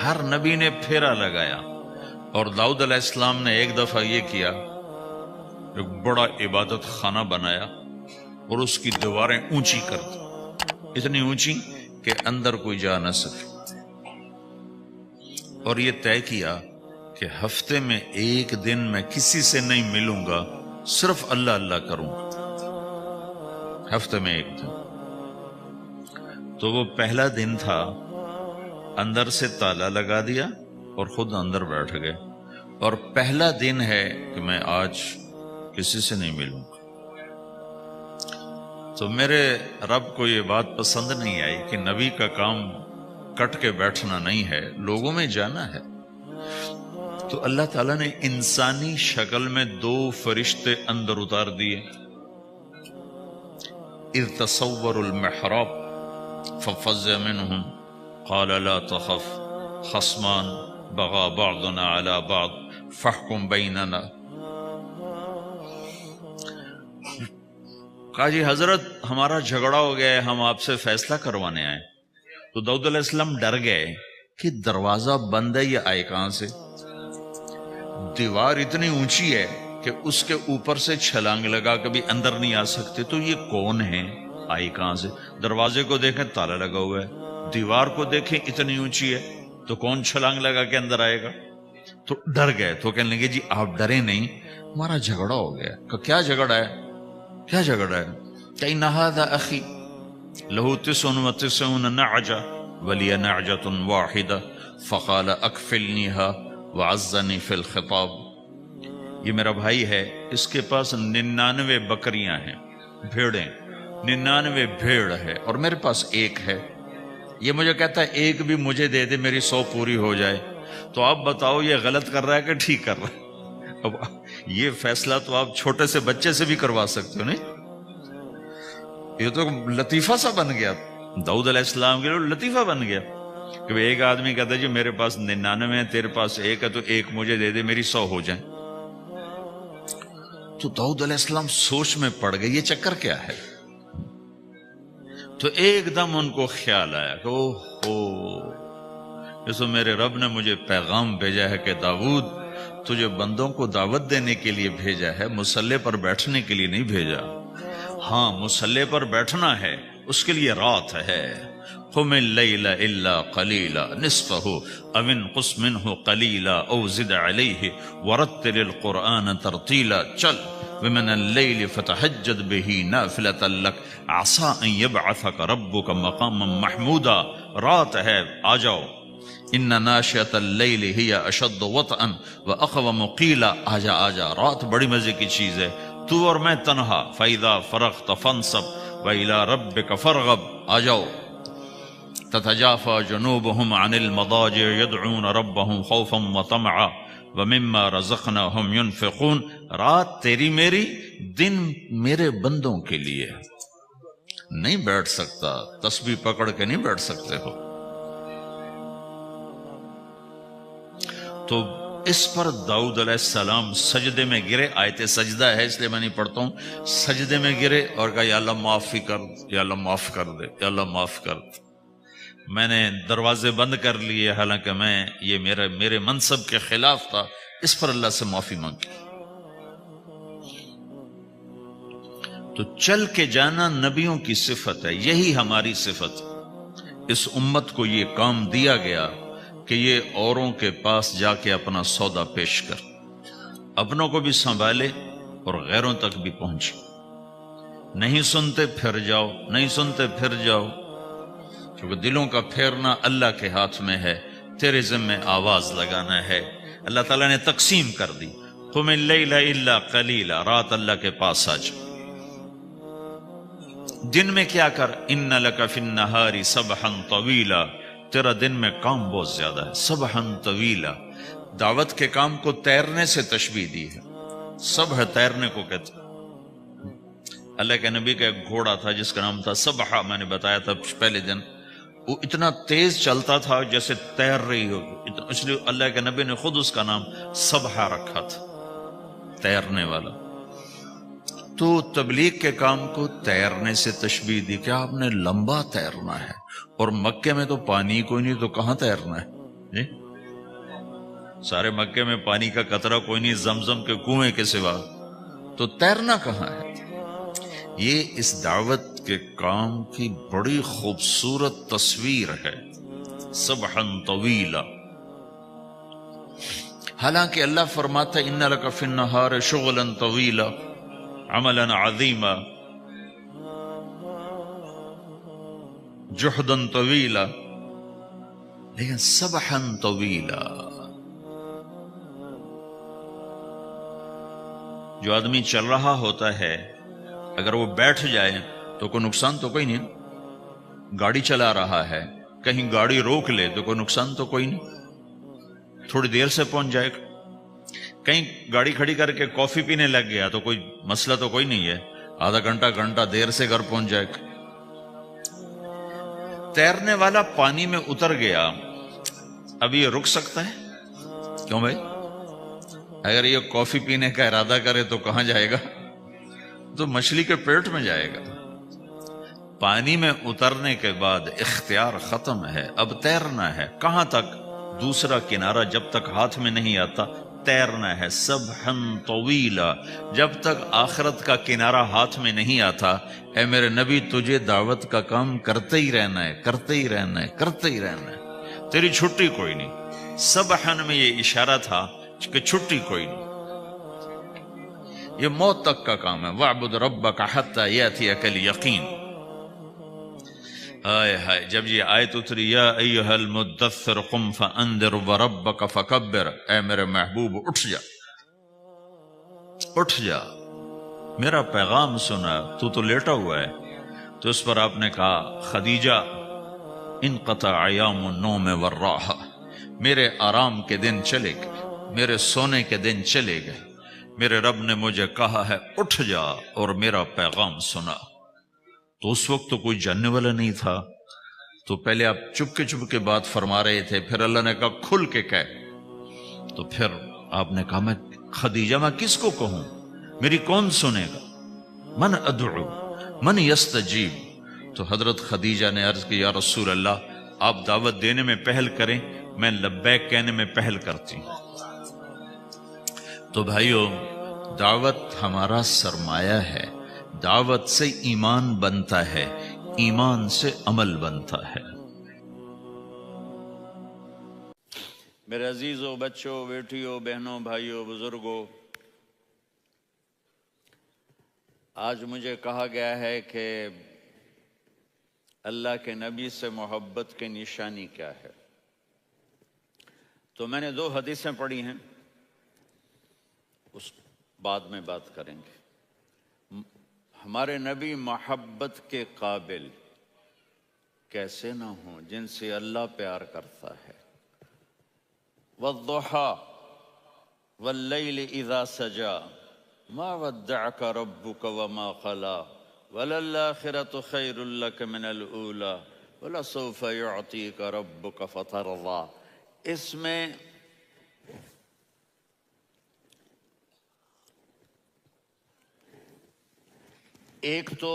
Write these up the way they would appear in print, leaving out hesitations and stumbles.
ہر نبی نے پھیرا لگایا، اور داؤد علیہ السلام نے ایک دفعہ یہ کیا، ایک بڑا عبادت خانہ بنایا اور اس کی دیواریں اونچی کر دی، اتنی اونچی کہ اندر کوئی جا نہ سکے، اور یہ طے کیا کہ ہفتے میں ایک دن میں کسی سے نہیں ملوں گا، صرف اللہ اللہ کروں گا، ہفتے میں ایک دن۔ تو وہ پہلا دن تھا، اندر سے تالا لگا دیا اور خود اندر بیٹھ گئے، اور پہلا دن ہے کہ میں آج کسی سے نہیں ملوں گا۔ تو میرے رب کو یہ بات پسند نہیں آئی کہ نبی کا کام کٹ کے بیٹھنا نہیں ہے، لوگوں میں جانا ہے۔ تو اللہ تعالیٰ نے انسانی شکل میں 2 فرشتے اندر اتار دیے۔ اذ تصوروا المحراب ففزع منهم قال لا تخف خصمان بغى بعضنا على بعض فاحكم بيننا۔ کہا جی حضرت ہمارا جھگڑا ہو گیا ہے، ہم آپ سے فیصلہ کروانے آئے۔ تو داؤد علیہ السلام ڈر گئے کہ دروازہ بند ہے، یہ آئے کہاں سے؟ دیوار اتنی اونچی ہے کہ اس کے اوپر سے چھلانگ لگا کبھی اندر نہیں آ سکتے، تو یہ کون ہے، آئی کہاں سے؟ دروازے کو دیکھیں تالا لگا ہوا ہے، دیوار کو دیکھیں اتنی اونچی ہے، تو کون چھلانگ لگا کے اندر آئے گا؟ تو ڈر گئے۔ تو کہنے لگے جی آپ ڈرے نہیں، ہمارا جھگڑا ہو گیا۔ کہ کیا جھگڑا ہے؟ کیا جھگڑا ہے؟ کہ ان ھذا اخی لہ 99 نعجہ ولی نعجۃ واحدہ فقال اکفلنیھا وعزنی فی الخطاب۔ یہ میرا بھائی ہے، اس کے پاس 99 بکریاں ہیں، بھیڑیں، 99 بھیڑ ہے، اور میرے پاس ایک ہے۔ یہ مجھے کہتا ہے ایک بھی مجھے دے دے، میری 100 پوری ہو جائے۔ تو آپ بتاؤ یہ غلط کر رہا ہے کہ ٹھیک کر رہا ہے؟ اب یہ فیصلہ تو آپ چھوٹے سے بچے سے بھی کروا سکتے ہو، نہیں؟ یہ تو لطیفہ سا بن گیا، داؤد علیہ السلام کے لیے لطیفہ بن گیا کہ ایک آدمی کہتا ہے جی میرے پاس 99 ہے، تیرے پاس ایک ہے، تو ایک مجھے دے دے، میری 100 ہو جائیں۔ تو داؤد علیہ السلام سوچ میں پڑ گئے یہ چکر کیا ہے۔ تو ایک دم ان کو خیال آیا کہ اوہ، جیسے میرے رب نے مجھے پیغام بھیجا ہے کہ داؤد تجھے بندوں کو دعوت دینے کے لیے بھیجا ہے، مسلح پر بیٹھنے کے لیے نہیں بھیجا۔ ہاں مسلح پر بیٹھنا ہے، اس کے لیے رات ہے۔ قم اللیل الا قلیلا نصفہ او انقص منہ قلیلا او زد علیہ ورتل القرآن ترتیلا۔ چل ومن اللیل فتہجد بہ نافلۃ لک عسى ان یبعثک ربک مقاما محمودا۔ رات ہے، آ جاؤ۔ ان ناشئۃ اللیل ہی اشد وطئا واقوم قیلا۔ آجا آجا، رات بڑی مزے کی چیز ہے، تو اور میں تنہا۔ فاذا فرغت فانصب والى ربک فارغب۔ آ جاؤ۔ تتجافى جنوبهم عن المضاجع يدعون ربهم خوفا وطمعا ومما رزقناهم ينفقون۔ رات تیری میری، دن میرے بندوں کے لیے۔ نہیں بیٹھ سکتا، تسبیح پکڑ کے نہیں بیٹھ سکتے ہو۔ تو اس پر داؤد علیہ السلام سجدے میں گرے۔ آیت سجدہ ہے اس لیے میں نہیں پڑھتا ہوں۔ سجدے میں گرے اور کہا یا اللہ معافی کر، یا اللہ معاف کر دے، یا اللہ معاف کر دے۔ میں نے دروازے بند کر لیے، حالانکہ یہ میرے منصب کے خلاف تھا، اس پر اللہ سے معافی مانگی۔ تو چل کے جانا نبیوں کی صفت ہے، یہی ہماری صفت۔ اس امت کو یہ کام دیا گیا کہ یہ اوروں کے پاس جا کے اپنا سودا پیش کر، اپنوں کو بھی سنبھالے اور غیروں تک بھی پہنچے۔ نہیں سنتے پھر جاؤ، نہیں سنتے پھر جاؤ، کیونکہ دلوں کا پھیرنا اللہ کے ہاتھ میں ہے، تیرے ذمہ آواز لگانا ہے۔ اللہ تعالیٰ نے تقسیم کر دی، قم اللیل الا قلیلا، رات اللہ کے پاس آ جا۔ دن میں کیا کر، ان لک فی النہار سبحا طویلا، تیرا دن میں کام بہت زیادہ ہے۔ سبحا طویلا، دعوت کے کام کو تیرنے سے تشبیہ دی ہے۔ سبح تیرنے کو کہتے ہیں۔ اللہ کے نبی کا ایک گھوڑا تھا جس کا نام تھا سبحہ، میں نے بتایا تھا پہلے دن، وہ اتنا تیز چلتا تھا جیسے تیر رہی ہو، اس لیے اللہ کے نبی نے خود اس کا نام سبحہ رکھا تھا، تیرنے والا۔ تو تبلیغ کے کام کو تیرنے سے تشبیہ دی کہ آپ نے لمبا تیرنا ہے، اور مکے میں تو پانی کوئی نہیں، تو کہاں تیرنا ہے؟ جی سارے مکے میں پانی کا قطرہ کوئی نہیں زمزم کے کنویں کے سوا، تو تیرنا کہاں ہے؟ یہ اس دعوت کے کام کی بڑی خوبصورت تصویر ہے، سبحا طویلا۔ حالانکہ اللہ فرماتا ہے ان لک فی النہار شغلا طویلا عملا عظیما جہدا طویلا، لیکن سبحا طویلا۔ جو آدمی چل رہا ہوتا ہے اگر وہ بیٹھ جائے تو کوئی نقصان تو کوئی نہیں، گاڑی چلا رہا ہے کہیں گاڑی روک لے تو کوئی نقصان تو کوئی نہیں، تھوڑی دیر سے پہنچ جائے گا۔ کہیں گاڑی کھڑی کر کے کافی پینے لگ گیا تو کوئی مسئلہ تو کوئی نہیں ہے، آدھا گھنٹہ دیر سے گھر پہنچ جائے گا۔ تیرنے والا پانی میں اتر گیا، اب یہ رک سکتا ہے؟ کیوں بھائی؟ اگر یہ کافی پینے کا ارادہ کرے تو کہاں جائے گا؟ تو مچھلی کے پیٹ میں جائے گا۔ پانی میں اترنے کے بعد اختیار ختم ہے، اب تیرنا ہے۔ کہاں تک؟ دوسرا کنارہ جب تک ہاتھ میں نہیں آتا تیرنا ہے، سبحا طویلا۔ جب تک آخرت کا کنارہ ہاتھ میں نہیں آتا، اے میرے نبی تجھے دعوت کا کام کرتے ہی رہنا ہے، کرتے ہی رہنا ہے، کرتے ہی رہنا ہے، تیری چھٹی کوئی نہیں۔ سبحا میں یہ اشارہ تھا کہ چھٹی کوئی نہیں، یہ موت تک کا کام ہے۔ وَاعْبُدْ رَبَّكَ حَتَّى يَأْتِيَكَ الْيَقِينُ۔ ہائے ہائے، جب یہ آیت اتری یا ایھا المدثر قم فانذر وربک فکبر، اے میرے محبوب اٹھ جا، اٹھ جا، میرا پیغام سنا۔ تو لیٹا ہوا ہے، تو اس پر آپ نے کہا خدیجہ انقطع ایام النوم والراحہ، میرے آرام کے دن چلے گئے، میرے سونے کے دن چلے گئے، میرے رب نے مجھے کہا ہے اٹھ جا اور میرا پیغام سنا۔ تو اس وقت تو کوئی جاننے والا نہیں تھا، تو پہلے آپ چپ کے بات فرما رہے تھے، پھر اللہ نے کہا کھل کے کہہ، تو پھر آپ نے کہا میں خدیجہ میں کس کو کہوں، میری کون سنے گا؟ من ادعو من یستجیب۔ تو حضرت خدیجہ نے عرض کی یا رسول اللہ آپ دعوت دینے میں پہل کریں، میں لبیک کہنے میں پہل کرتی ہوں۔ تو بھائیو دعوت ہمارا سرمایہ ہے، دعوت سے ایمان بنتا ہے، ایمان سے عمل بنتا ہے۔ میرے عزیزوں، بچوں، بیٹیوں، بہنوں، بھائیوں، بزرگوں، آج مجھے کہا گیا ہے کہ اللہ کے نبی سے محبت کی نشانی کیا ہے، تو میں نے 2 حدیثیں پڑھی ہیں، اس بعد میں بات کریں گے۔ ہمارے نبی محبت کے قابل کیسے نہ ہوں جن سے اللہ پیار کرتا ہے۔ والضحیٰ واللیل اذا سجا ما ودعک ربک وما قلا وللآخرة خیر لک من الأولی ولسوف یعطیک ربک فترضی۔ اس میں ایک تو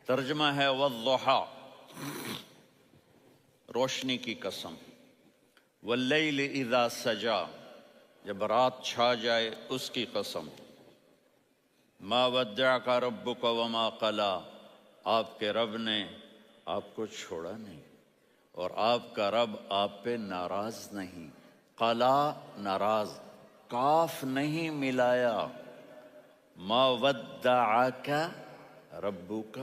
ترجمہ ہے والضحیٰ، روشنی کی قسم، واللیل اذا سجا، جب رات چھا جائے اس کی قسم، ما ودعک ربک وما قلا، آپ کے رب نے آپ کو چھوڑا نہیں اور آپ کا رب آپ پہ ناراض نہیں۔ قلا ناراض، کاف نہیں ملایا، ما ودعک ربک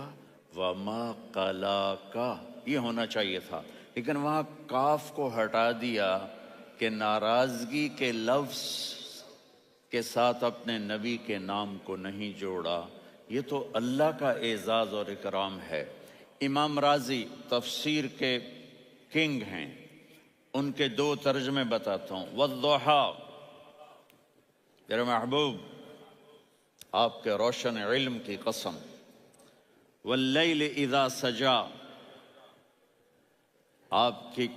وما قلاک یہ ہونا چاہیے تھا، لیکن وہاں کاف کو ہٹا دیا کہ ناراضگی کے لفظ کے ساتھ اپنے نبی کے نام کو نہیں جوڑا۔ یہ تو اللہ کا اعزاز اور اکرام ہے۔ امام رازی تفسیر کے کنگ ہیں، ان کے 2 ترجمے بتاتا ہوں۔ والضحیٰ، میرے محبوب آپ کے روشن علم کی قسم، واللیل اذا سجا، آپ کی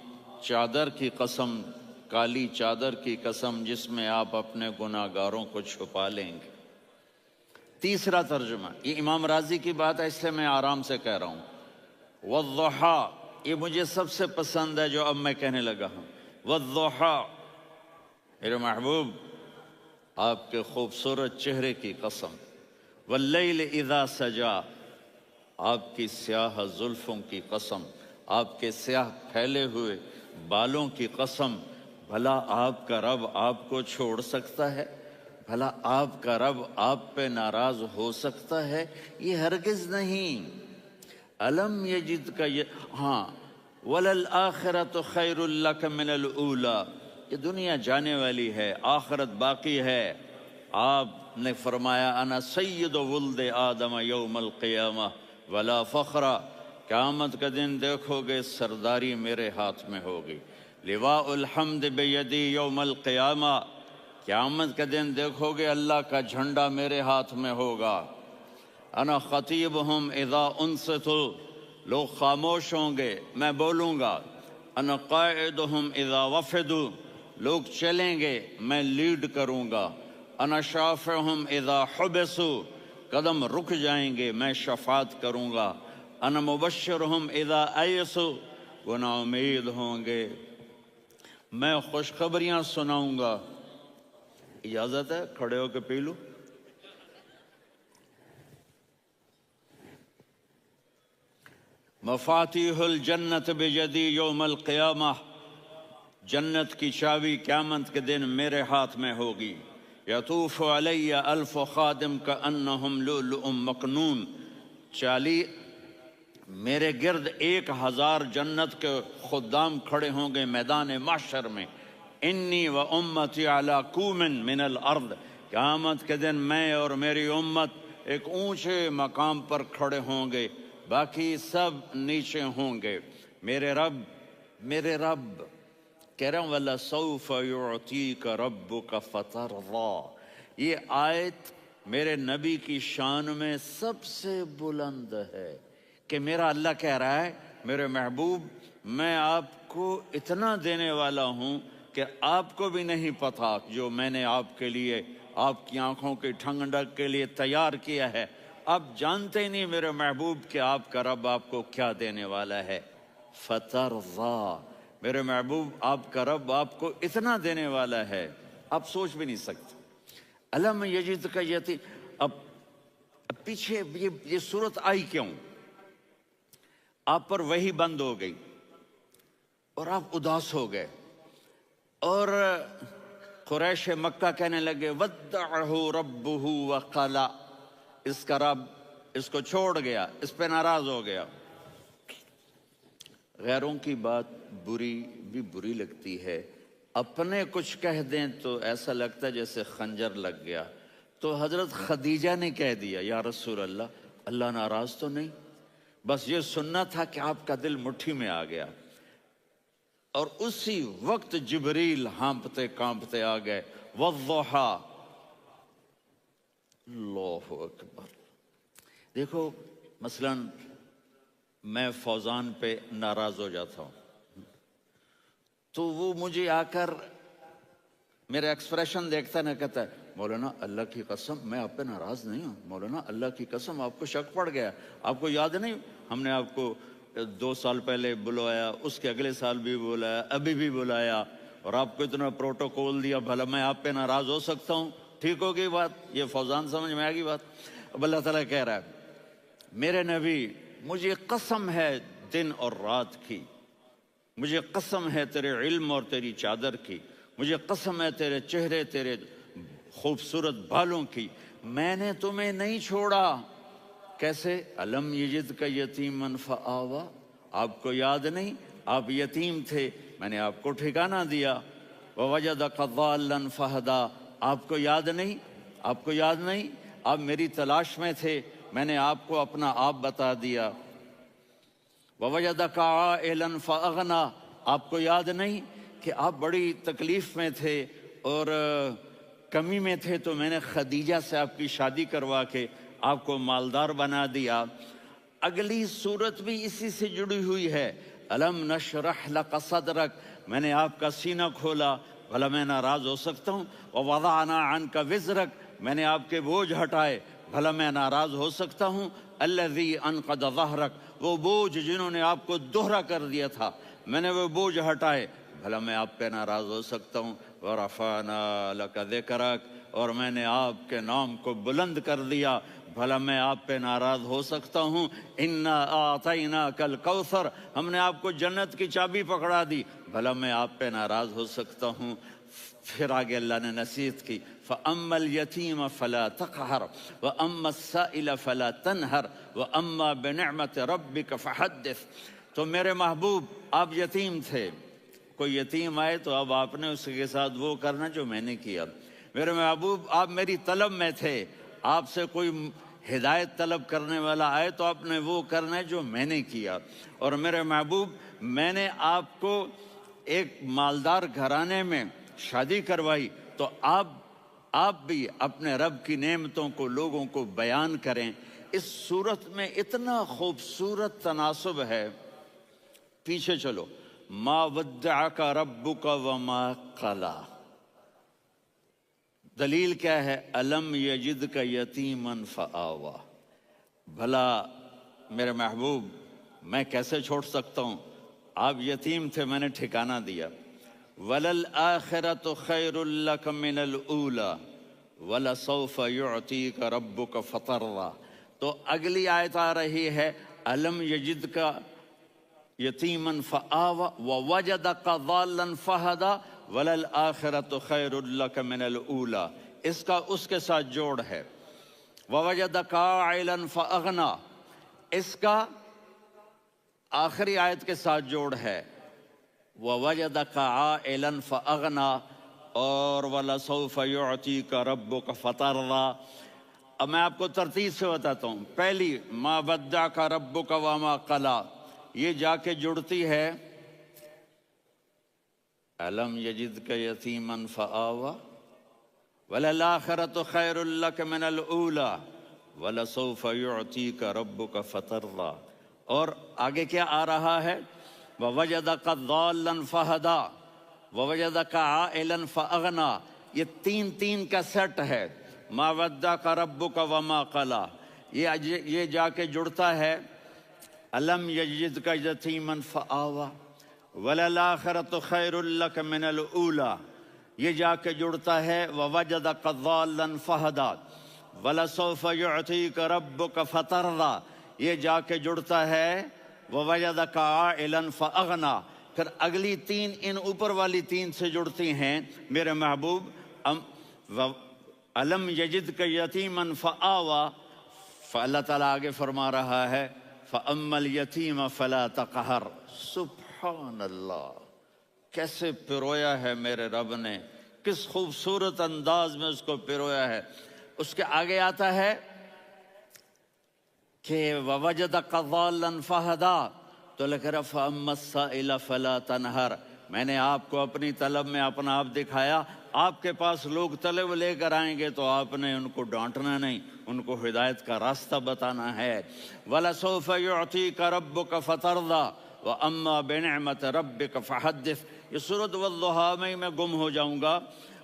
چادر کی قسم، کالی چادر کی قسم جس میں آپ اپنے گناہ گاروں کو چھپا لیں گے۔ تیسرا ترجمہ، یہ امام راضی کی بات ہے اس لیے میں آرام سے کہہ رہا ہوں، والضحیٰ یہ مجھے سب سے پسند ہے جو اب میں کہنے لگا ہوں، والضحیٰ، میرے محبوب آپ کے خوبصورت چہرے کی قسم، واللیل اذا سجا، آپ کی سیاہ زلفوں کی قسم، آپ کے سیاہ پھیلے ہوئے بالوں کی قسم، بھلا آپ کا رب آپ کو چھوڑ سکتا ہے؟ بھلا آپ کا رب آپ پہ ناراض ہو سکتا ہے؟ یہ ہرگز نہیں۔ الم یجد کا ہاں، وللآخرۃ خیر لک من الاولی، یہ دنیا جانے والی ہے، آخرت باقی ہے۔ آپ نے فرمایا انا سید ولد آدم یوم القیامہ ولا فخر، قیامت کا دن دیکھو گے سرداری میرے ہاتھ میں ہوگی، لواء الحمد بیدی یوم القیامہ، قیامت کا دن دیکھو گے اللہ کا جھنڈا میرے ہاتھ میں ہوگا۔ انا خطیبہم اذا انصتوا، لوگ خاموش ہوں گے میں بولوں گا۔ انا قائدہم اذا وفدوا، لوگ چلیں گے میں لیڈ کروں گا۔ انا شافعہم اذا حبسوا، قدم رک جائیں گے میں شفاعت کروں گا۔ انا مبشرہم اذا ایسوا، وہ نا امید ہوں گے میں خوشخبریاں سناؤں گا۔ اجازت ہے کھڑے ہو کے پی لوں؟ مفاتیح الجنت بیدی یوم القیامہ، جنت کی چابی قیامت کے دن میرے ہاتھ میں ہوگی۔ یطوف علی الف خادم کانہم لؤلؤ مکنون، میرے گرد 1000 جنت کے خدام کھڑے ہوں گے میدان محشر میں۔ انی و امتی علی کوم من الارض، قیامت کے دن میں اور میری امت ایک اونچے مقام پر کھڑے ہوں گے، باقی سب نیچے ہوں گے۔ میرے رب کہہ رہا ہوں وَلَسَوْفَ يُعْطِيكَ رَبُّكَ فَتَرْضَىٰ، یہ آیت میرے نبی کی شان میں سب سے بلند ہے کہ میرا اللہ کہہ رہا ہے میرے محبوب میں آپ کو اتنا دینے والا ہوں کہ آپ کو بھی نہیں پتا جو میں نے آپ کے لیے، آپ کی آنکھوں کی ٹھنڈک کے لیے تیار کیا ہے۔ آپ جانتے ہی نہیں میرے محبوب کہ آپ کا رب آپ کو کیا دینے والا ہے۔ فَتَرْضَىٰ، میرے محبوب آپ کا رب آپ کو اتنا دینے والا ہے آپ سوچ بھی نہیں سکتے۔ الم یجد کا یتیم، اب پیچھے یہ صورت آئی کیوں؟ آپ پر وحی بند ہو گئی اور آپ اداس ہو گئے، اور قریش مکہ کہنے لگے وَدَّعَهُ رَبُّهُ وَقَلَا، اس کا رب اس کو چھوڑ گیا، اس پہ ناراض ہو گیا۔ غیروں کی بات بری لگتی ہے، اپنے کچھ کہہ دیں تو ایسا لگتا ہے جیسے خنجر لگ گیا۔ تو حضرت خدیجہ نے کہہ دیا یا رسول اللہ، اللہ ناراض تو نہیں؟ بس یہ سننا تھا کہ آپ کا دل مٹھی میں آ گیا۔ اور اسی وقت جبریل ہانپتے کانپتے آ گئے، والضحیٰ، اللہ اکبر۔ دیکھو مثلاً میں فوزان پہ ناراض ہو جاتا ہوں تو وہ مجھے آ کر میرا ایکسپریشن دیکھتا نہ کہتا ہے مولانا اللہ کی قسم میں آپ پہ ناراض نہیں ہوں، مولانا اللہ کی قسم آپ کو شک پڑ گیا، آپ کو یاد نہیں ہم نے آپ کو 2 سال پہلے بلایا، اس کے اگلے سال بھی بلایا، ابھی بھی بلایا، اور آپ کو اتنا پروٹوکول دیا، بھلا میں آپ پہ ناراض ہو سکتا ہوں؟ ٹھیک ہوگی بات؟ یہ فوزان سمجھ میں آ گئی بات؟ اب اللہ تعالیٰ کہہ رہا ہے میرے نبی مجھے قسم ہے دن اور رات کی، مجھے قسم ہے تیرے علم اور تیری چادر کی، مجھے قسم ہے تیرے چہرے تیرے خوبصورت بالوں کی، میں نے تمہیں نہیں چھوڑا۔ کیسے؟ الم یجد کا یتیمن فآوا، آپ کو یاد نہیں آپ یتیم تھے، میں نے آپ کو ٹھکانہ دیا۔ ووجدک ضالا فہدا، آپ کو یاد نہیں؟ آپ کو یاد نہیں آپ میری تلاش میں تھے، میں نے آپ کو اپنا آپ بتا دیا۔ ووجدک عائلا فاغنا، آپ کو یاد نہیں کہ آپ بڑی تکلیف میں تھے اور کمی میں تھے تو میں نے خدیجہ سے آپ کی شادی کروا کے آپ کو مالدار بنا دیا۔ اگلی صورت بھی اسی سے جڑی ہوئی ہے، الم نشرح لک صدرک، میں نے آپ کا سینہ کھولا، بھلا میں ناراض ہو سکتا ہوں؟ ووضعنا عنک وزرک، میں نے آپ کے بوجھ ہٹائے، بھلا میں ناراض ہو سکتا ہوں؟ الذی انقض ظہرک، وہ بوجھ جنہوں نے آپ کو دوہرا کر دیا تھا، میں نے وہ بوجھ ہٹائے، بھلا میں آپ پہ ناراض ہو سکتا ہوں؟ ورفعنا لک ذکرک، اور میں نے آپ کے نام کو بلند کر دیا، بھلا میں آپ پہ ناراض ہو سکتا ہوں؟ انا اعطیناک الکوثر، ہم نے آپ کو جنت کی چابی پکڑا دی، بھلا میں آپ پہ ناراض ہو سکتا ہوں؟ پھر آگے اللہ نے نصیحت کی، فَأَمَّا الْيَتِيمَ فَلَا تَقْهَرْ وَأَمَّا السَّائِلَ فَلَا تَنْهَرْ وَأَمَّا بِنِعْمَةِ رَبِّكَ فَحَدِّثْ۔ تو میرے محبوب، آپ یتیم تھے، کوئی یتیم آئے تو اب آپ نے اس کے ساتھ وہ کرنا جو میں نے کیا۔ میرے محبوب، آپ میری طلب میں تھے، آپ سے کوئی ہدایت طلب کرنے والا آئے تو آپ نے وہ کرنا ہے جو میں نے کیا۔ اور میرے محبوب، میں نے آپ کو ایک مالدار گھرانے میں شادی کروائی، تو آپ بھی اپنے رب کی نعمتوں کو لوگوں کو بیان کریں۔ اس صورت میں اتنا خوبصورت تناسب ہے، پیچھے چلو، ما ودعک ربک وما قلی، دلیل کیا ہے؟ الم یجدک یتیما فآویٰ۔ بھلا میرے محبوب، میں کیسے چھوڑ سکتا ہوں؟ آپ یتیم تھے، میں نے ٹھکانہ دیا۔ وَلَلْآخِرَةُ خَيْرٌ لَكَ مِنَ الْأُولَى وَلَسَوْفَ يُعْطِيكَ رَبُّكَ فَتَرْضَىٰ۔ تو اگلی آیت آ رہی ہے، الم یجدک یتیما فآویٰ ووجدک ضالا فہدیٰ وَلَلْآخِرَةُ خَيْرٌ لَكَ مِنَ الْأُولَىٰ، اس کا اس کے ساتھ جوڑ ہے۔ وَوَجَدَكَ عَائِلًا فَأَغْنَىٰ، اس کا آخری آیت کے ساتھ جوڑ ہے، وَوَجَدَكَ عَائِلًا فَأَغْنَىٰ، اور وَلَسَوْفَ يُعْطِيكَ رَبُّكَ فَتَرْضَىٰ۔ اب میں آپ کو ترتیب سے بتاتا ہوں۔ پہلی، مَا وَدَّعَكَ رَبُّكَ وَمَا قَلَىٰ، یہ جا کے جڑتی ہے أَلَمْ يَجِدْكَ يَتِيمًا فَآوَىٰ وَلَلْآخِرَةُ خَيْرٌ لَكَ مِنَ الْأُولَىٰ وَلَسَوْفَ يُعْطِيكَ رَبُّكَ فَتَرْضَىٰ۔ اور آگے کیا آ رہا ہے؟ وَوَجَدَكَ ضَالًّا فَهَدَىٰ وَوَجَدَكَ عَائِلًا فَأَغْنَىٰ، یہ تین کا سیٹ ہے۔ مَا وَدَّعَكَ رَبُّكَ وَمَا قَلَىٰ، یہ جا کے جڑتا ہے أَلَمْ يَجِدْكَ يَتِيمًا فَآوَىٰ وَلَلْآخِرَةُ خَيْرٌ لَكَ مِنَ الْأُولَىٰ، یہ جا کے جڑتا ہے وَوَجَدَكَ ضَالًّا فَهَدَىٰ وَلَسَوْفَ يُعْطِيكَ رَبُّكَ فَتَرْضَىٰ، یہ جا کے جڑتا ہے وَوَجَدَكَ عَائِلًا فَأَغْنَىٰ۔ پھر اگلی تین ان اوپر والی تین سے جڑتی ہیں میرے محبوب۔ أَلَمْ يَجِدْكَ يَتِيمًا فَآوَىٰ، فاللہ تعالیٰ آگے فرما رہا ہے فَأَمَّا الْيَتِيمَ فَلَا تَقْهَرْ۔ سبحان اللہ، کیسے پرویا ہے میرے رب نے، کس خوبصورت انداز میں اس کو پرویا ہے۔ اس کے آگے آتا ہے کہ وَوَجَدَكَ ضَالًّا فَهَدَىٰ، تو لکھ رہا فَأَمَّا السَّائِلَ فَلَا تَنْهَرْ، میں نے آپ کو اپنی طلب میں اپنا آپ دکھایا۔ آپ کے پاس لوگ طلب لے کر آئیں گے تو آپ نے ان کو ڈانٹنا نہیں، ان کو ہدایت کا راستہ بتانا ہے۔ وَلَسَوْفَ يُعْطِيكَ رَبُّكَ فَتَرْضَىٰ وَأَمَّا بِنِعْمَةِ رَبِّكَ فَحَدِّثْ۔ یہ سورۃ والضحیٰ میں گم ہو جاؤں گا،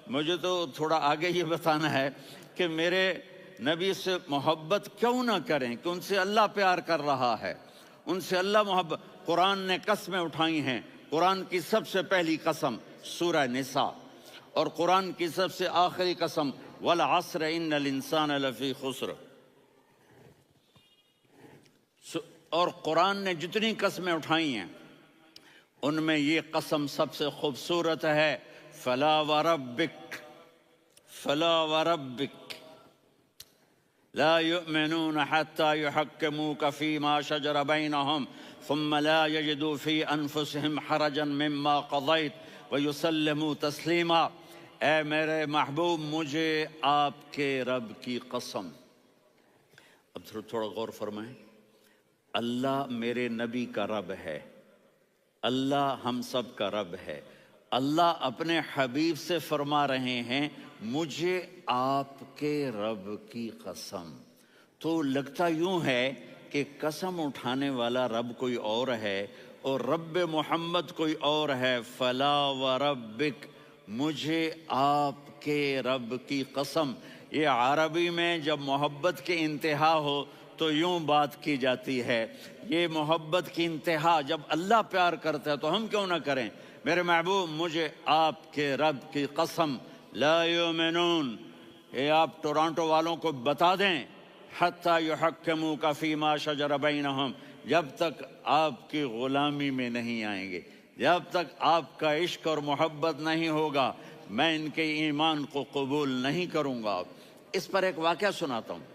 مجھے تو تھوڑا آگے یہ بتانا ہے کہ میرے نبی سے محبت کیوں نہ کریں، کہ ان سے اللہ پیار کر رہا ہے، ان سے اللہ محبت۔ قرآن نے قسمیں اٹھائی ہیں، قرآن کی سب سے پہلی قسم سورہ نساء، اور قرآن کی سب سے آخری قسم وَالْعَصْرِ إِنَّ الْإِنسَانَ لَفِي خُسْرٍ۔ اور قرآن نے جتنی قسمیں اٹھائی ہیں ان میں یہ قسم سب سے خوبصورت ہے، فَلَا وَرَبِّكَ فَلَا وَرَبِّكَ لَا يُؤْمِنُونَ حَتَّى يُحَكِّمُوكَ فِي مَا شَجَرَ بَيْنَهُمْ ثُمَّ لَا يَجِدُوا فِي أَنفُسِهِمْ حَرَجًا مِّمَّا قَضَيْتَ وَيُسَلِّمُوا تَسْلِيمًا۔ اے میرے محبوب، مجھے آپ کے رب کی قسم۔ اب تھوڑا غور فرمائیں، اللہ میرے نبی کا رب ہے، اللہ ہم سب کا رب ہے۔ اللہ اپنے حبیب سے فرما رہے ہیں مجھے آپ کے رب کی قسم۔ تو لگتا یوں ہے کہ قسم اٹھانے والا رب کوئی اور ہے اور رب محمد کوئی اور ہے۔ فلا وربک، مجھے آپ کے رب کی قسم۔ یہ عربی میں جب محبت کی انتہا ہو تو یوں بات کی جاتی ہے۔ یہ محبت کی انتہا جب اللہ پیار کرتا ہے تو ہم کیوں نہ کریں؟ میرے محبوب، مجھے آپ کے رب کی قسم، لا یؤمنون، یہ آپ ٹورانٹو والوں کو بتا دیں، حتی یحکموک فیما شجر بینہم، جب تک آپ کی غلامی میں نہیں آئیں گے، جب تک آپ کا عشق اور محبت نہیں ہوگا، میں ان کے ایمان کو قبول نہیں کروں گا۔ اس پر ایک واقعہ سناتا ہوں۔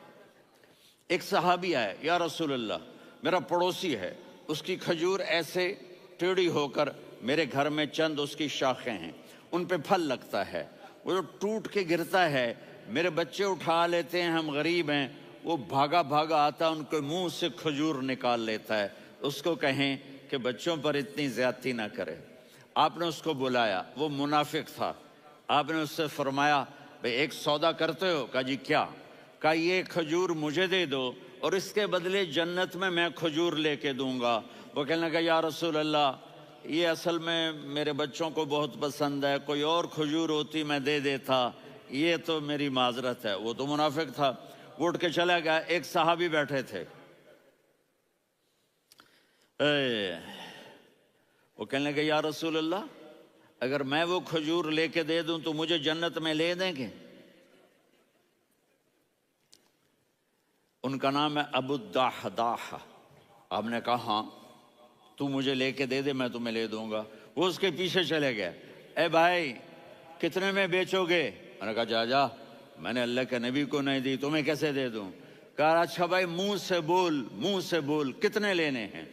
ایک صحابی آئے، یا رسول اللہ، میرا پڑوسی ہے، اس کی کھجور ایسے ٹیڑھی ہو کر میرے گھر میں چند اس کی شاخیں ہیں، ان پہ پھل لگتا ہے، وہ جو ٹوٹ کے گرتا ہے، میرے بچے اٹھا لیتے ہیں، ہم غریب ہیں، وہ بھاگا بھاگا آتا، ان کے منہ سے کھجور نکال لیتا ہے۔ اس کو کہیں کہ بچوں پر اتنی زیادتی نہ کرے۔ آپ نے اس کو بلایا، وہ منافق تھا، آپ نے اس سے فرمایا، بھئی ایک سودا کرتے ہو؟ کہا جی کیا؟ کہا یہ کھجور مجھے دے دو اور اس کے بدلے جنت میں کھجور لے کے دوں گا۔ وہ کہنے لگا، یا رسول اللہ، یہ اصل میں میرے بچوں کو بہت پسند ہے، کوئی اور کھجور ہوتی میں دے دیتا، یہ تو میری معذرت ہے۔ وہ تو منافق تھا، وہ اٹھ کے چلا گیا۔ ایک صحابی بیٹھے تھے، وہ کہنے لگے، یا رسول اللہ، اگر میں وہ کھجور لے کے دے دوں تو مجھے جنت میں لے دیں گے؟ ان کا نام ہے ابو الدحداح۔ آپ نے کہا ہاں، تو مجھے لے کے دے دے، میں تمہیں لے دوں گا۔ وہ اس کے پیچھے چلے گئے، اے بھائی کتنے میں بیچو گے؟ میں نے کہا جا جا، میں نے اللہ کے نبی کو نہیں دی، تمہیں کیسے دے دوں؟ کہا اچھا بھائی منہ سے بول کتنے لینے ہیں؟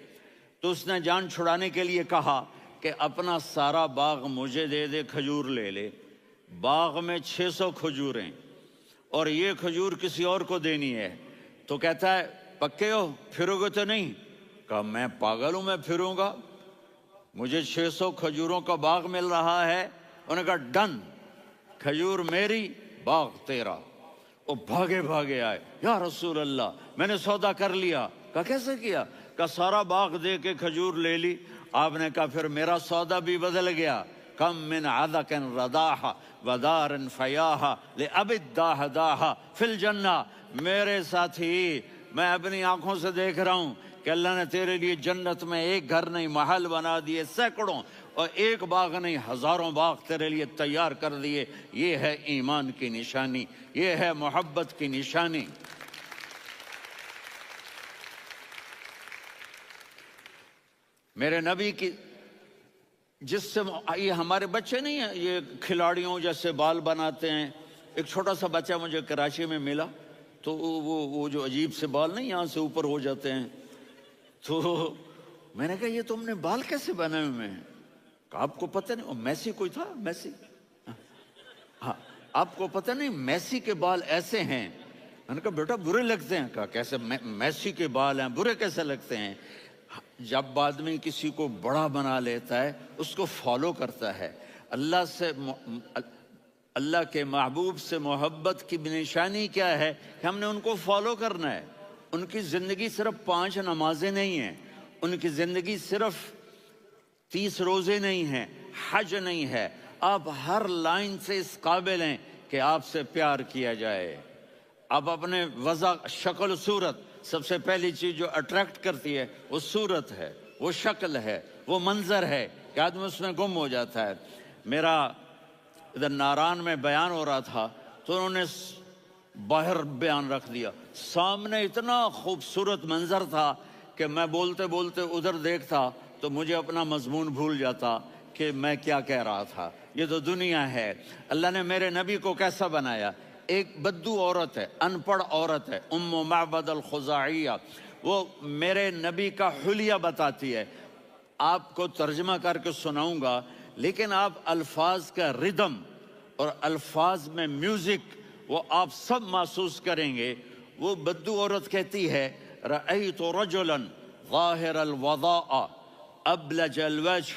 تو اس نے جان چھڑانے کے لیے کہا کہ اپنا سارا باغ مجھے دے دے، کھجور لے لے۔ باغ میں 600 کھجوریں اور یہ کھجور کسی اور کو دینی ہے۔ تو کہتا ہے پکے ہو، پھرو گے تو نہیں؟ کہا میں پاگل ہوں، میں پھروں گا؟ مجھے 600 کھجوروں کا باغ مل رہا ہے۔ انہوں نے کہا ڈن، کھجور میری، باغ تیرا۔ وہ بھاگے بھاگے آئے، یا رسول اللہ میں نے سودا کر لیا۔ کہا کیسے کیا؟ کہا سارا باغ دے کے کھجور لے لی۔ آپ نے کہا پھر میرا سودا بھی بدل گیا۔ کم من عذق رداح ودار فیاح لأب الدحداح فی الجنہ۔ میرے ساتھی، میں اپنی آنکھوں سے دیکھ رہا ہوں کہ اللہ نے تیرے لیے جنت میں ایک گھر نہیں محل بنا دیے سینکڑوں، اور ایک باغ نہیں ہزاروں باغ تیرے لیے تیار کر دیے۔ یہ ہے ایمان کی نشانی، یہ ہے محبت کی نشانی۔ میرے نبی کی جس سے یہ ہمارے بچے نہیں ہیں، یہ کھلاڑیوں جیسے بال بناتے ہیں۔ ایک چھوٹا سا بچہ مجھے کراچی میں ملا، تو وہ جو عجیب سے بال نہیں یہاں سے اوپر ہو جاتے ہیں، تو میں نے کہا یہ تم نے بال کیسے بنائے ہوئے ہیں؟ کہا آپ کو پتہ نہیں، میسی کوئی تھا، میسی، ہاں آپ کو پتہ نہیں میسی کے بال ایسے ہیں؟ میں نے کہا بیٹا برے لگتے ہیں۔ کہا کیسے؟ میسی کے بال ہیں، برے کیسے لگتے ہیں؟ جب آدمی کسی کو بڑا بنا لیتا ہے اس کو فالو کرتا ہے۔ اللہ کے محبوب سے محبت کی نشانی کیا ہے کہ ہم نے ان کو فالو کرنا ہے۔ ان کی زندگی صرف 5 نمازیں نہیں ہیں، ان کی زندگی صرف 30 روزے نہیں ہیں، حج نہیں ہے۔ آپ ہر لائن سے اس قابل ہیں کہ آپ سے پیار کیا جائے۔ آپ اپنے وضع، شکل، صورت، سب سے پہلی چیز جو اٹریکٹ کرتی ہے وہ صورت ہے، وہ شکل ہے، وہ منظر ہے کہ آدمی اس میں گم ہو جاتا ہے۔ میرا ادھر ناران میں بیان ہو رہا تھا تو انہوں نے باہر بیان رکھ دیا، سامنے اتنا خوبصورت منظر تھا کہ میں بولتے بولتے ادھر دیکھتا تو مجھے اپنا مضمون بھول جاتا کہ میں کیا کہہ رہا تھا۔ یہ تو دنیا ہے۔ اللہ نے میرے نبی کو کیسا بنایا؟ ایک بدو عورت ہے، ان پڑھ عورت ہے، ام معبد الخزاعیہ، وہ میرے نبی کا حلیہ بتاتی ہے۔ آپ کو ترجمہ کر کے سناؤں گا، لیکن آپ الفاظ کا ردم اور الفاظ میں میوزک وہ آپ سب محسوس کریں گے۔ وہ بدو عورت کہتی ہے، رأیت رجلا ظاہر الوضاء ابلج الوجه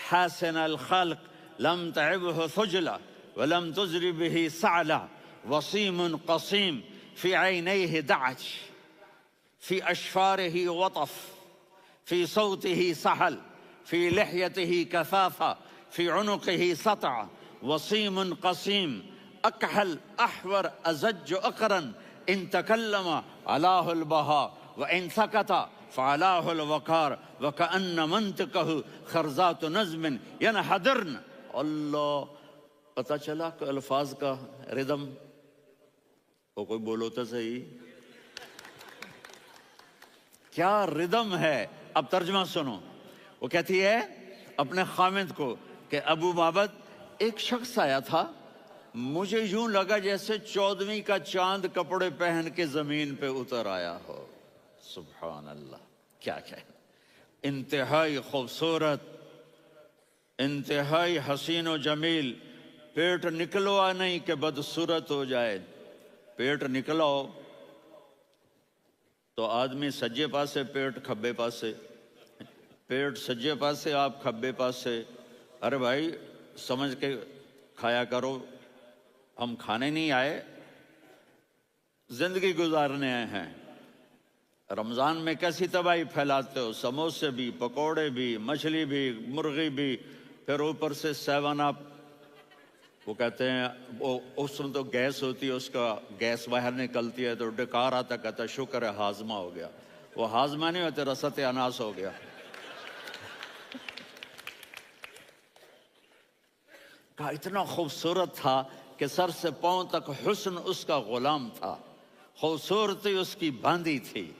حاسن الخلق لم تعبه ثجلة ولم تزر به سعلة وصيم قصيم في عينيه دعج في أشفاره وطف في صوته سحل في لحيته كثافة في عنقه سطع وصيم قصيم أكحل أحور أزج أقرن ان تکلم علاہ البہا و ان سکت فعلاہ الوقار وکأن منطقہ خرزات نظم ینحدرن. اللہ، پتہ چلا کہ الفاظ کا ردم. وہ کوئی بولو تو صحیح، کیا ردم ہے. اب ترجمہ سنو. وہ کہتی ہے اپنے خامند کو کہ ابو معبد، ایک شخص آیا تھا، مجھے یوں لگا جیسے 14ویں کا چاند کپڑے پہن کے زمین پہ اتر آیا ہو. سبحان اللہ، کیا انتہائی خوبصورت، انتہائی حسین و جمیل. پیٹ نکلوا نہیں کہ بدصورت ہو جائے. پیٹ نکلاؤ تو آدمی سجے پاسے پیٹ کھبے پاسے، پیٹ سجے پاسے آپ کھبے پاسے. ارے بھائی سمجھ کے کھایا کرو، ہم کھانے نہیں آئے، زندگی گزارنے آئے ہیں. رمضان میں کیسی تباہی پھیلاتے ہو، سموسے بھی، پکوڑے بھی، مچھلی بھی، مرغی بھی، پھر اوپر سے 7 اپ. وہ کہتے ہیں وہ اس میں تو گیس ہوتی ہے، اس کا گیس باہر نکلتی ہے تو ڈکار آتا، کہتا شکر ہے ہاضمہ ہو گیا. وہ ہاضمہ نہیں ہوتے، رسط اناس ہو گیا. کہا اتنا خوبصورت تھا کہ سر سے پاؤں تک حسن اس کا غلام تھا، خوبصورتی اس کی باندھی تھی،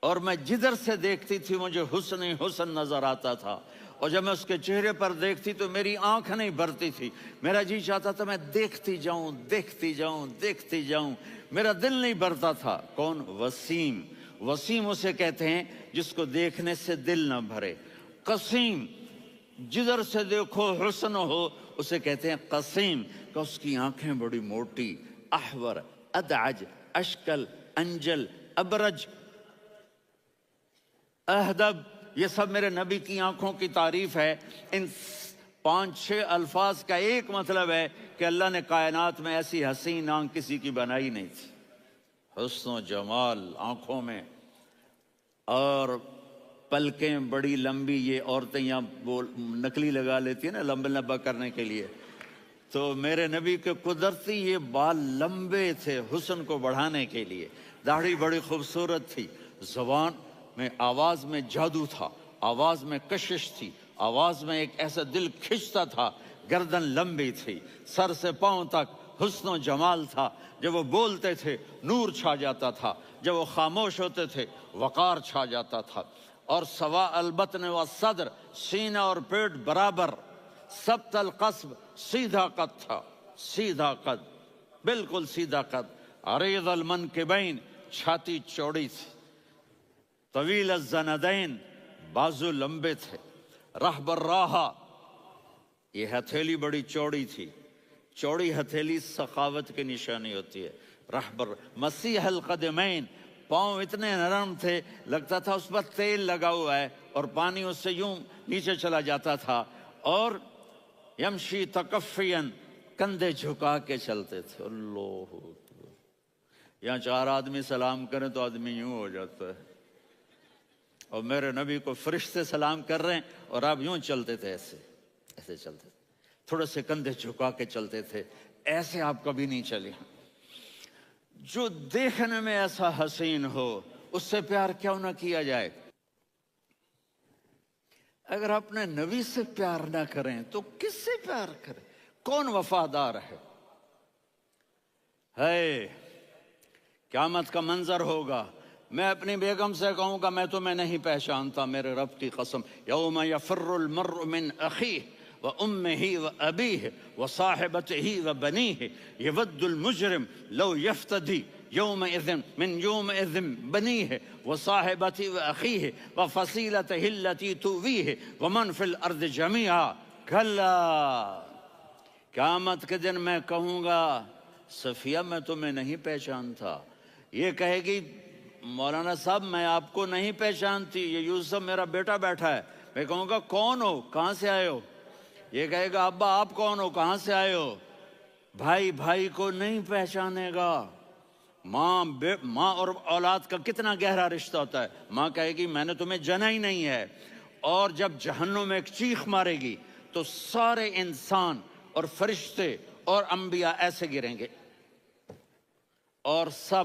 اور میں جدھر سے دیکھتی تھی مجھے حسن ہی حسن نظر آتا تھا. اور جب میں اس کے چہرے پر دیکھتی تو میری آنکھ نہیں بھرتی تھی، میرا جی چاہتا تھا میں دیکھتی جاؤں دیکھتی جاؤں دیکھتی جاؤں، میرا دل نہیں بھرتا تھا. کون؟ وسیم. وسیم اسے کہتے ہیں جس کو دیکھنے سے دل نہ بھرے. قسیم، جدھر سے دیکھو حسن ہو، اسے کہتے ہیں قسیم، کہ اس کی آنکھیں بڑی موٹی. احور، ادعج، اشکل، انجل، ابرج، اہدب، یہ سب میرے نبی کی آنکھوں کی تعریف ہے. ان 5-6 الفاظ کا ایک مطلب ہے کہ اللہ نے کائنات میں ایسی حسین آنکھ کسی کی بنائی نہیں تھی. حسن و جمال آنکھوں میں، اور پلکیں بڑی لمبی. یہ عورتیں یہاں نکلی لگا لیتی ہیں نا لمبا لمبا کرنے کے لیے، تو میرے نبی کے قدرتی یہ بال لمبے تھے حسن کو بڑھانے کے لیے. داڑھی بڑی خوبصورت تھی. زبان میں، آواز میں جادو تھا، آواز میں کشش تھی، آواز میں ایک ایسا دل کھنچتا تھا. گردن لمبی تھی، سر سے پاؤں تک حسن و جمال تھا. جب وہ بولتے تھے نور چھا جاتا تھا، جب وہ خاموش ہوتے تھے وقار چھا جاتا تھا. اور سوا البطن و صدر، سینہ اور پیٹ برابر. سبت القصب، سیدھا قد تھا، سیدھا قد، بالکل سیدھا قد. عریض المنکبین، چھاتی چوڑی تھی. طویل الزندین، بازو لمبے تھے. رحب الراحہ، یہ ہتھیلی بڑی چوڑی تھی. چوڑی ہتھیلی سخاوت کی نشانی ہوتی ہے. رحب مسیح القدمین، پاؤں اتنے نرم تھے لگتا تھا اس پر تیل لگا ہوا ہے اور پانی اس سے یوں نیچے چلا جاتا تھا. اور یمشی تکفین، کندھے جھکا کے چلتے تھے. اللہ اکبر. یہاں 4 آدمی سلام کریں تو آدمی یوں ہو جاتا ہے، اور میرے نبی کو فرشتے سلام کر رہے ہیں اور آپ یوں چلتے تھے، ایسے ایسے چلتے تھے، تھوڑے سے کندھے جھکا کے چلتے تھے. ایسے آپ کبھی نہیں چلے. جو دیکھنے میں ایسا حسین ہو اس سے پیار کیوں نہ کیا جائے. اگر اپنے نبی سے پیار نہ کریں تو کس سے پیار کریں؟ کون وفادار ہے؟ قیامت کا منظر ہوگا، میں اپنی بیگم سے کہوں گا میں تمہیں نہیں پہچانتا میرے رب کی قسم. یوم یفر المرء من اخیہ وامہ وابیہ وصاحبتہ وبنیہ یود المجرم لو یفتدی یومئذ من یومئذ بنیہ وصاحبتہ واخیہ وفصیلتہ التی تؤویہ ومن فی الارض جمیعا. کلا، قیامت کے دن میں کہوں گا صفیہ میں تمہیں نہیں پہچانتا. یہ کہے گی مولانا صاحب میں آپ کو نہیں پہچانتی، یہ یوسف میرا بیٹا بیٹھا ہے. میں کہوں گا کون ہو، کہاں سے آئے ہو؟ یہ کہے گا ابا آپ کون ہو، کہاں سے آئے ہو؟ بھائی بھائی کو نہیں پہچانے گا. ماں اور اولاد کا کتنا گہرا رشتہ ہوتا ہے. ماں کہے گی میں نے تمہیں جنا ہی نہیں ہے. اور جب جہنم میں ایک چیخ مارے گی تو سارے انسان اور فرشتے اور انبیاء ایسے گریں گے اور سب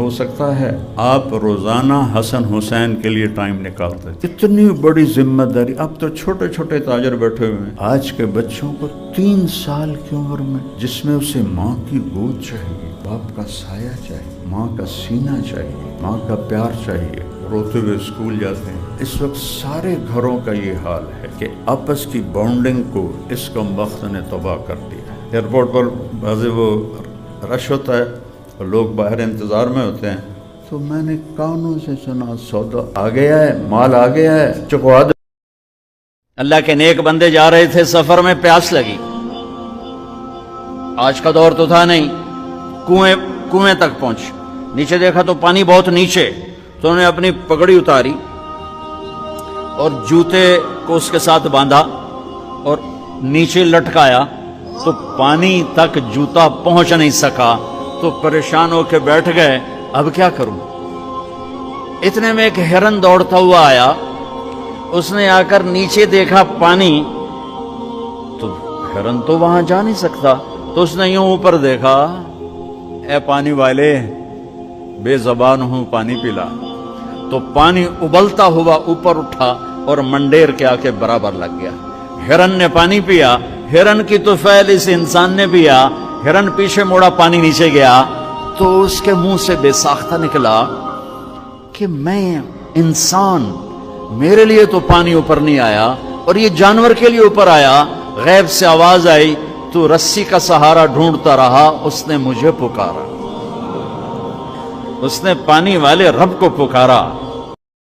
ہو سکتا ہے آپ روزانہ حسن حسین کے لیے ٹائم نکالتے تھے. اتنی بڑی ذمہ داری. اب تو چھوٹے چھوٹے تاجر بیٹھے ہوئے ہیں. آج کے بچوں کو 3 سال کی عمر میں جس میں اسے ماں کی گود چاہیے, باپ کا سایہ چاہیے, ماں کا سینہ چاہیے, ماں کا پیار چاہیے, روتے ہوئے اسکول جاتے ہیں. اس وقت سارے گھروں کا یہ حال ہے کہ آپس کی بانڈنگ کو اس کم وقت نے تباہ کر دیا. ایئرپورٹ پر بعض وہ رش ہوتا ہے اور لوگ باہر انتظار میں ہوتے ہیں, تو میں نے کانوں سے سنا سودا آ گیا ہے, مال آ گیا ہے, چکوا دو. اللہ کے نیک بندے جا رہے تھے, سفر میں پیاس لگی. آج کا دور تو تھا نہیں, کنویں تک پہنچ, نیچے دیکھا تو پانی بہت نیچے, تو انہوں نے اپنی پگڑی اتاری اور جوتے کو اس کے ساتھ باندھا اور نیچے لٹکایا, تو پانی تک جوتا پہنچ نہیں سکا, تو پریشان ہو کے بیٹھ گئے, اب کیا کروں. اتنے میں ایک ہرن دوڑتا ہوا آیا, اس نے آ کر نیچے دیکھا پانی, تو ہرن تو وہاں جا نہیں سکتا, تو اس نے یوں اوپر دیکھا, اے پانی والے بے زبان ہوں پانی پلا. تو پانی ابلتا ہوا اوپر اٹھا اور منڈیر کے آ کے برابر لگ گیا. ہرن نے پانی پیا, ہرن کی تو فعل اس انسان نے پیا. ہرن پیچھے موڑا, پانی نیچے گیا, تو اس کے منہ سے بے ساختہ نکلا کہ میں انسان, میرے لیے تو پانی اوپر نہیں آیا اور یہ جانور کے لیے اوپر آیا. غیب سے آواز آئی, تو رسی کا سہارا ڈھونڈتا رہا, اس نے مجھے پکارا. اس نے پانی والے رب کو پکارا.